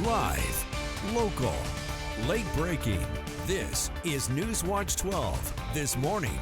Live, local, late breaking. This is NewsWatch 12 this morning.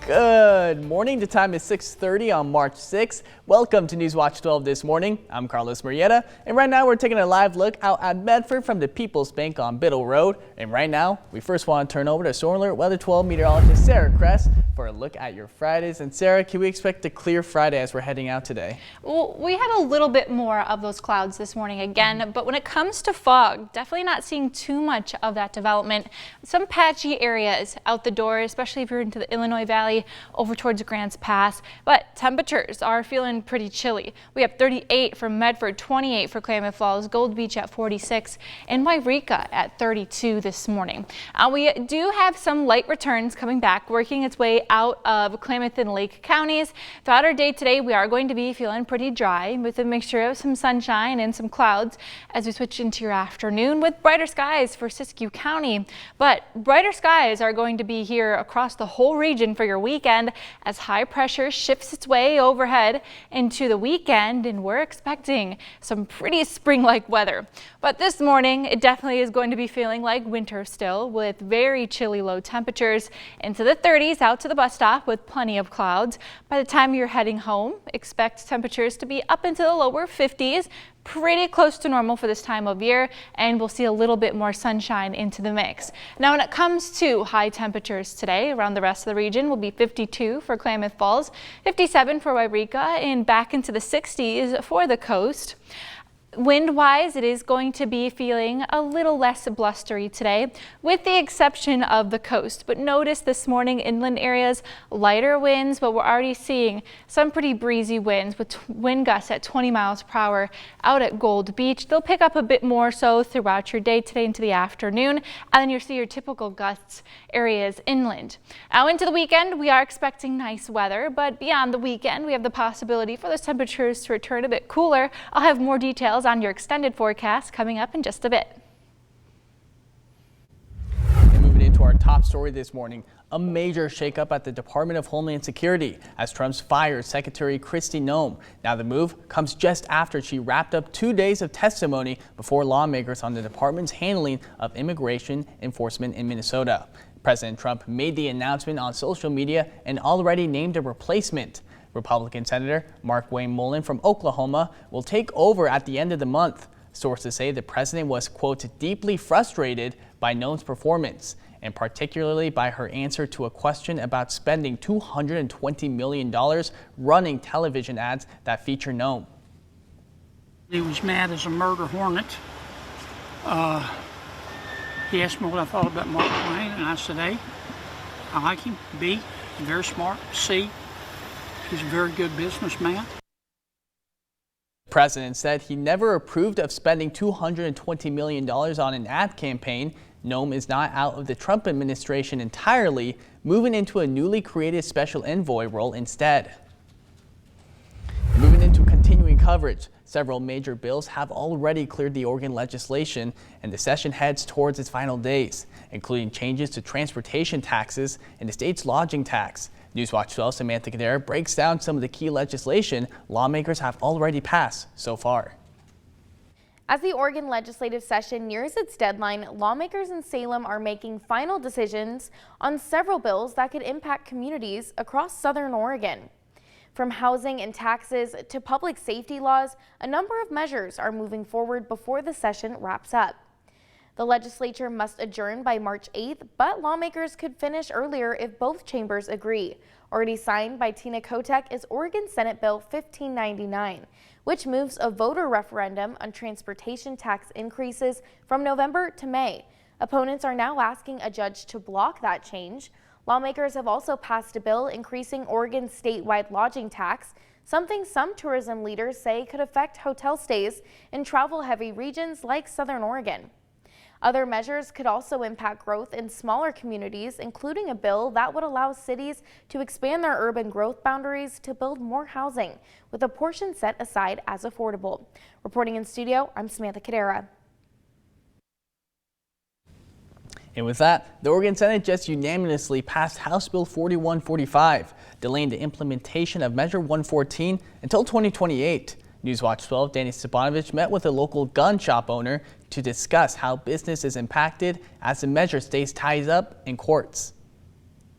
Good morning. The time is 6:30 on March 6th. Welcome to NewsWatch 12 this morning. I'm Carlos Murrieta, and right now we're taking a live look out at Medford from the People's Bank on Biddle Road. And right now, we first want to turn over to Storm Alert Weather 12 meteorologist Sarah Kress for a look at your Fridays. And Sarah, can we expect a clear Friday as we're heading out today? Well, we had a little bit more of those clouds this morning again, but when it comes to fog, definitely not seeing too much of that development. Some patchy areas out the door, especially if you're into the Illinois Valley over towards Grants Pass, but temperatures are feeling pretty chilly. We have 38 for Medford, 28 for Klamath Falls, Gold Beach at 46, and Wairika at 32 this morning. We do have some light returns coming back, working its way out of Klamath and Lake counties. Throughout our day today, we are going to be feeling pretty dry with a mixture of some sunshine and some clouds as we switch into your afternoon with brighter skies for Siskiyou County. But brighter skies are going to be here across the whole region for your weekend as high pressure shifts its way overhead into the weekend, and we're expecting some pretty spring-like weather. But this morning, it definitely is going to be feeling like winter still with very chilly low temperatures into the 30s out to the bus stop with plenty of clouds. By the time you're heading home, expect temperatures to be up into the lower 50s, pretty close to normal for this time of year, and we'll see a little bit more sunshine into the mix. Now, when it comes to high temperatures today around the rest of the region, will be 52 for Klamath Falls, 57 for Wairika, and back into the 60s for the coast. Wind-wise, it is going to be feeling a little less blustery today, with the exception of the coast. But notice this morning, inland areas, lighter winds, but we're already seeing some pretty breezy winds with wind gusts at 20 miles per hour out at Gold Beach. They'll pick up a bit more so throughout your day today into the afternoon, and then you'll see your typical gusts areas inland. Now into the weekend, we are expecting nice weather, but beyond the weekend, we have the possibility for those temperatures to return a bit cooler. I'll have more details on your extended forecast coming up in just a bit. And moving into our top story this morning, a major shakeup at the Department of Homeland Security as Trump's fired Secretary Kristi Noem. Now the move comes just after she wrapped up 2 days of testimony before lawmakers on the department's handling of immigration enforcement in Minnesota. President Trump made the announcement on social media and already named a replacement. Republican Senator Mark Wayne Mullen from Oklahoma will take over at the end of the month. Sources say the president was, quote, deeply frustrated by Noem's performance, and particularly by her answer to a question about spending $220 million running television ads that feature Noem. He was mad as a murder hornet. He asked me what I thought about Mark Twain, and I said, A, I like him. B, he's very smart. C, he's a very good businessman. The president said he never approved of spending $220 million on an ad campaign. Noem is not out of the Trump administration entirely, moving into a newly created special envoy role instead. Moving into continuing coverage, several major bills have already cleared the Oregon legislation, and the session heads towards its final days, including changes to transportation taxes and the state's lodging tax. NewsWatch 12 Samantha Kadera breaks down some of the key legislation lawmakers have already passed so far. As the Oregon legislative session nears its deadline, lawmakers in Salem are making final decisions on several bills that could impact communities across southern Oregon. From housing and taxes to public safety laws, a number of measures are moving forward before the session wraps up. The legislature must adjourn by March 8th, but lawmakers could finish earlier if both chambers agree. Already signed by Tina Kotek is Oregon Senate Bill 1599, which moves a voter referendum on transportation tax increases from November to May. Opponents are now asking a judge to block that change. Lawmakers have also passed a bill increasing Oregon's statewide lodging tax, something some tourism leaders say could affect hotel stays in travel-heavy regions like southern Oregon. Other measures could also impact growth in smaller communities, including a bill that would allow cities to expand their urban growth boundaries to build more housing, with a portion set aside as affordable. Reporting in studio, I'm Samantha Kadera. And with that, the Oregon Senate just unanimously passed House Bill 4145, delaying the implementation of Measure 114 until 2028. NewsWatch 12 Danny Stepanovich met with a local gun shop owner to discuss how business is impacted as the measure stays tied up in courts.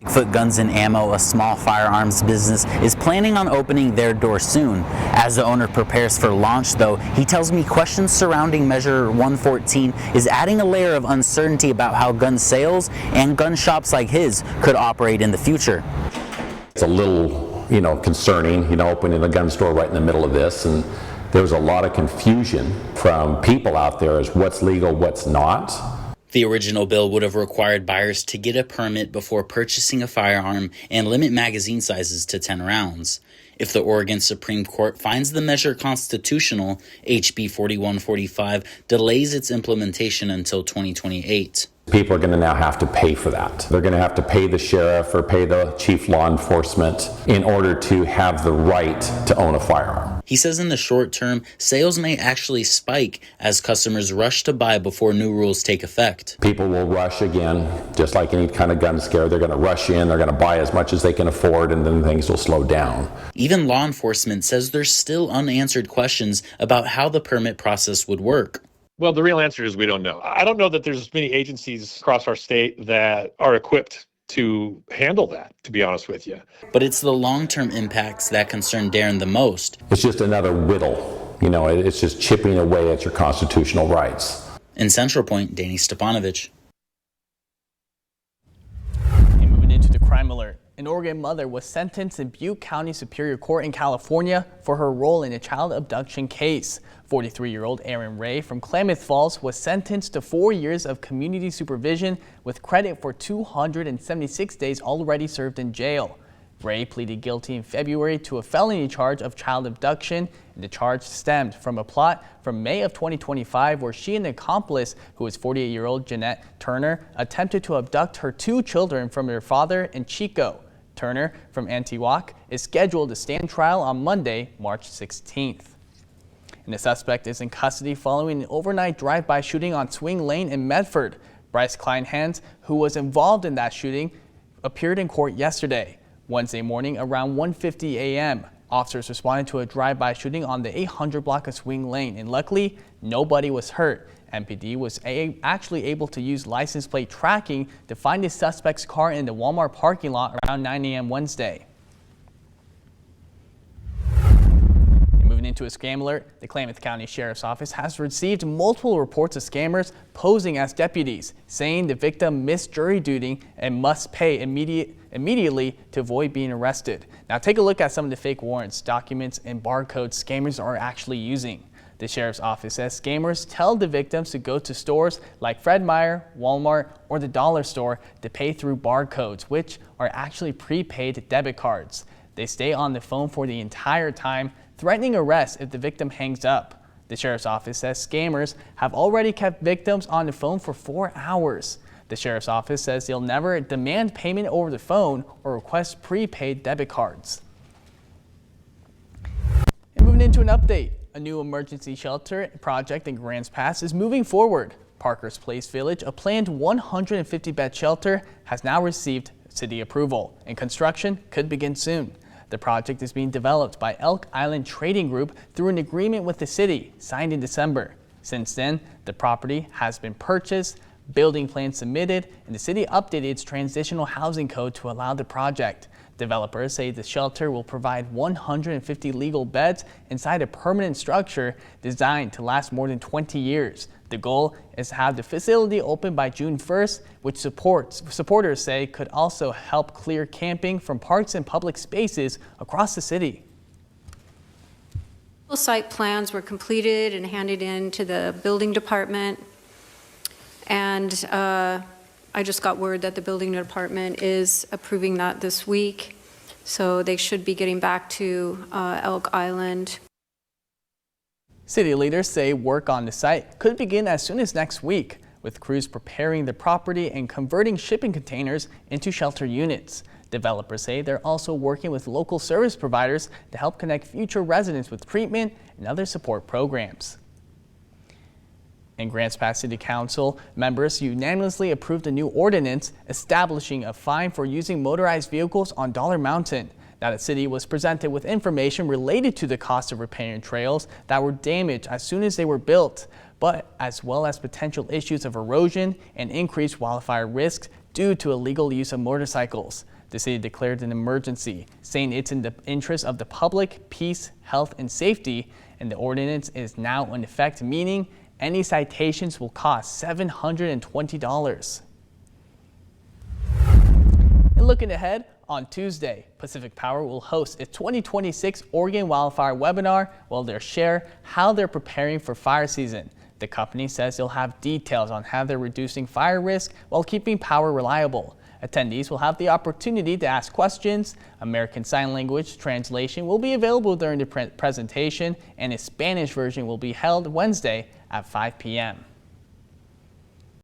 Bigfoot Guns and Ammo, a small firearms business, is planning on opening their doors soon. As the owner prepares for launch, though, he tells me questions surrounding Measure 114 is adding a layer of uncertainty about how gun sales and gun shops like his could operate in the future. It's a little, concerning, opening a gun store right in the middle of this, and there's a lot of confusion from people out there as what's legal, what's not. The original bill would have required buyers to get a permit before purchasing a firearm and limit magazine sizes to 10 rounds. If the Oregon Supreme Court finds the measure constitutional, HB 4145 delays its implementation until 2028. People are going to now have to pay for that. They're going to have to pay the sheriff or pay the chief law enforcement in order to have the right to own a firearm. He says in the short term, sales may actually spike as customers rush to buy before new rules take effect. People will rush again, just like any kind of gun scare. They're going to rush in, they're going to buy as much as they can afford, and then things will slow down. Even law enforcement says there's still unanswered questions about how the permit process would work. Well, the real answer is we don't know. I don't know that there's many agencies across our state that are equipped to handle that, to be honest with you. But it's the long-term impacts that concern Darren the most. It's just another whittle. It's just chipping away at your constitutional rights. In Central Point, Danny Stepanovich. And moving into the crime alert. An Oregon mother was sentenced in Butte County Superior Court in California for her role in a child abduction case. 43-year-old Erin Ray from Klamath Falls was sentenced to 4 years of community supervision with credit for 276 days already served in jail. Ray pleaded guilty in February to a felony charge of child abduction, and the charge stemmed from a plot from May of 2025 where she and an accomplice, who was 48-year-old Jeanette Turner, attempted to abduct her 2 children from their father in Chico. Turner, from Antioch, is scheduled to stand trial on Monday, March 16th. And the suspect is in custody following an overnight drive-by shooting on Swing Lane in Medford. Bryce Kleinhans, who was involved in that shooting, appeared in court yesterday. Wednesday morning around 1:50 a.m., officers responded to a drive-by shooting on the 800 block of Swing Lane, and luckily, nobody was hurt. MPD was actually able to use license plate tracking to find the suspect's car in the Walmart parking lot around 9 a.m. Wednesday. Moving into a scam alert, the Klamath County Sheriff's Office has received multiple reports of scammers posing as deputies, saying the victim missed jury duty and must pay immediately to avoid being arrested. Now take a look at some of the fake warrants, documents, and barcodes scammers are actually using. The Sheriff's Office says scammers tell the victims to go to stores like Fred Meyer, Walmart, or the dollar store to pay through barcodes, which are actually prepaid debit cards. They stay on the phone for the entire time, threatening arrest if the victim hangs up. The Sheriff's Office says scammers have already kept victims on the phone for 4 hours. The Sheriff's Office says they'll never demand payment over the phone or request prepaid debit cards. And moving into an update, a new emergency shelter project in Grants Pass is moving forward. Parker's Place Village, a planned 150-bed shelter, has now received city approval, and construction could begin soon. The project is being developed by Elk Island Trading Group through an agreement with the city signed in December. Since then, the property has been purchased, building plans submitted, and the city updated its transitional housing code to allow the project. Developers say the shelter will provide 150 legal beds inside a permanent structure designed to last more than 20 years. The goal is to have the facility open by June 1st, which supporters say could also help clear camping from parks and public spaces across the city. Site plans were completed and handed in to the building department, and I just got word that the building department is approving that this week, so they should be getting back to Elk Island. City leaders say work on the site could begin as soon as next week, with crews preparing the property and converting shipping containers into shelter units. Developers say they're also working with local service providers to help connect future residents with treatment and other support programs. And Grants Pass City Council members unanimously approved a new ordinance establishing a fine for using motorized vehicles on Dollar Mountain. Now, the city was presented with information related to the cost of repairing trails that were damaged as soon as they were built, but as well as potential issues of erosion and increased wildfire risks due to illegal use of motorcycles. The city declared an emergency, saying it's in the interest of the public, peace, health, and safety, and the ordinance is now in effect, meaning any citations will cost $720. And looking ahead, on Tuesday, Pacific Power will host its 2026 Oregon Wildfire Webinar while they'll share how they're preparing for fire season. The company says they'll have details on how they're reducing fire risk while keeping power reliable. Attendees will have the opportunity to ask questions. American Sign Language translation will be available during the presentation, and a Spanish version will be held Wednesday at 5 p.m.